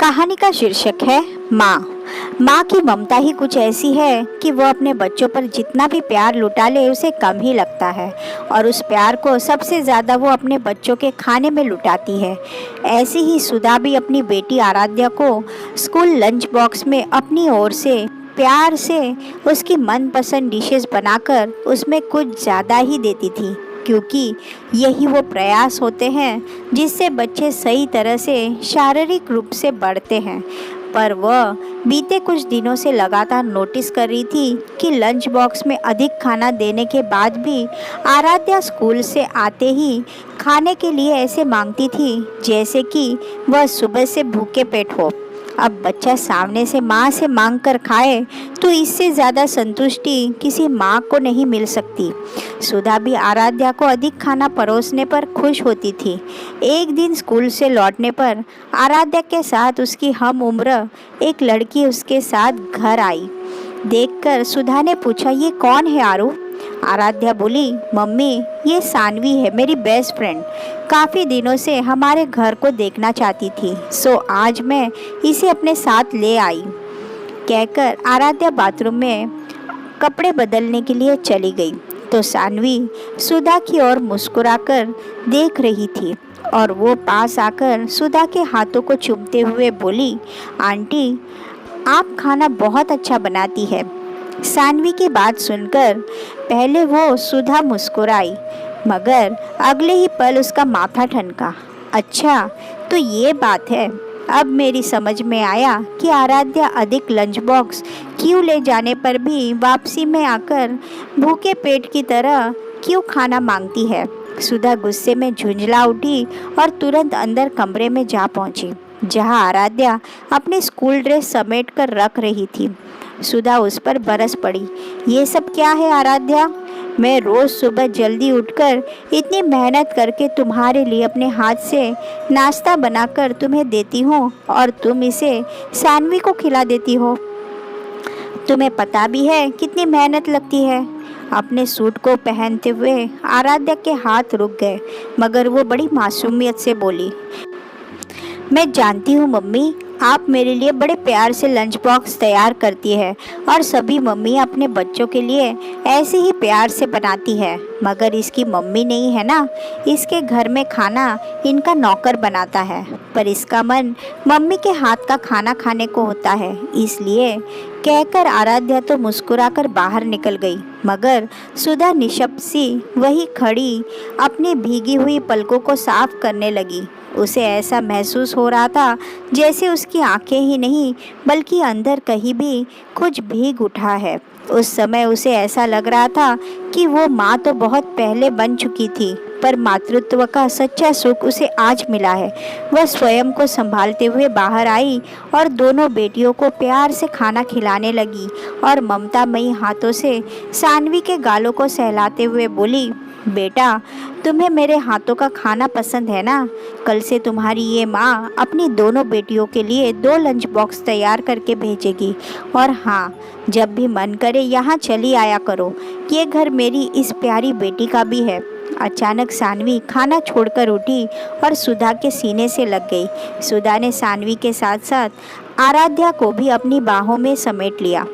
कहानी का शीर्षक है माँ। माँ की ममता ही कुछ ऐसी है कि वो अपने बच्चों पर जितना भी प्यार लुटा ले उसे कम ही लगता है और उस प्यार को सबसे ज़्यादा वो अपने बच्चों के खाने में लुटाती है। ऐसी ही सुधा भी अपनी बेटी आराध्या को स्कूल लंच बॉक्स में अपनी ओर से प्यार से उसकी मनपसंद डिशेस बनाकर उसमें कुछ ज़्यादा ही देती थी, क्योंकि यही वो प्रयास होते हैं जिससे बच्चे सही तरह से शारीरिक रूप से बढ़ते हैं। पर वह बीते कुछ दिनों से लगातार नोटिस कर रही थी कि लंच बॉक्स में अधिक खाना देने के बाद भी आराध्या स्कूल से आते ही खाने के लिए ऐसे मांगती थी जैसे कि वह सुबह से भूखे पेट हो। अब बच्चा सामने से माँ से मांग कर खाए तो इससे ज़्यादा संतुष्टि किसी माँ को नहीं मिल सकती। सुधा भी आराध्या को अधिक खाना परोसने पर खुश होती थी। एक दिन स्कूल से लौटने पर आराध्या के साथ उसकी हम उम्र एक लड़की उसके साथ घर आई। देखकर सुधा ने पूछा, ये कौन है आरू? आराध्या बोली, मम्मी ये सानवी है, मेरी बेस्ट फ्रेंड। काफ़ी दिनों से हमारे घर को देखना चाहती थी, सो आज मैं इसे अपने साथ ले आई। कहकर आराध्या बाथरूम में कपड़े बदलने के लिए चली गई तो सानवी सुधा की ओर मुस्कुराकर देख रही थी और वो पास आकर सुधा के हाथों को चूमते हुए बोली, आंटी आप खाना बहुत अच्छा बनाती है। सानवी की बात सुनकर पहले वो सुधा मुस्कुराई, मगर अगले ही पल उसका माथा ठनका। अच्छा तो ये बात है, अब मेरी समझ में आया कि आराध्या अधिक लंच बॉक्स क्यों ले जाने पर भी वापसी में आकर भूखे पेट की तरह क्यों खाना मांगती है। सुधा गुस्से में झुंझला उठी और तुरंत अंदर कमरे में जा पहुंची, जहां आराध्या अपनी स्कूल ड्रेस समेट कर रख रही थी। सुधा उस पर बरस पड़ी, ये सब क्या है आराध्या? मैं रोज़ सुबह जल्दी उठकर इतनी मेहनत करके तुम्हारे लिए अपने हाथ से नाश्ता बनाकर तुम्हें देती हूँ और तुम इसे सानवी को खिला देती हो। तुम्हें पता भी है कितनी मेहनत लगती है। अपने सूट को पहनते हुए आराध्या के हाथ रुक गए, मगर वो बड़ी मासूमियत से बोली, मैं जानती हूँ मम्मी, आप मेरे लिए बड़े प्यार से लंच बॉक्स तैयार करती है और सभी मम्मी अपने बच्चों के लिए ऐसे ही प्यार से बनाती है, मगर इसकी मम्मी नहीं है ना, इसके घर में खाना इनका नौकर बनाता है, पर इसका मन मम्मी के हाथ का खाना खाने को होता है, इसलिए कहकर आराध्या तो मुस्कुराकर बाहर निकल गई, मगर सुधा निशब्द सी वही खड़ी अपनी भीगी हुई पलकों को साफ करने लगी। उसे ऐसा महसूस हो रहा था जैसे उसकी आंखें ही नहीं बल्कि अंदर कहीं भी कुछ भीग उठा है। उस समय उसे ऐसा लग रहा था कि वो माँ तो बहुत पहले बन चुकी थी, पर मातृत्व का सच्चा सुख उसे आज मिला है। वह स्वयं को संभालते हुए बाहर आई और दोनों बेटियों को प्यार से खाना खिलाने लगी और ममतामयी हाथों से सानवी के गालों को सहलाते हुए बोली, बेटा तुम्हें मेरे हाथों का खाना पसंद है ना? कल से तुम्हारी ये माँ अपनी दोनों बेटियों के लिए 2 लंच बॉक्स तैयार करके भेजेगी। और हाँ, जब भी मन करे यहाँ चली आया करो, ये घर मेरी इस प्यारी बेटी का भी है। अचानक सानवी खाना छोड़कर उठी और सुधा के सीने से लग गई। सुधा ने सानवी के साथ साथ आराध्या को भी अपनी बाहों में समेट लिया।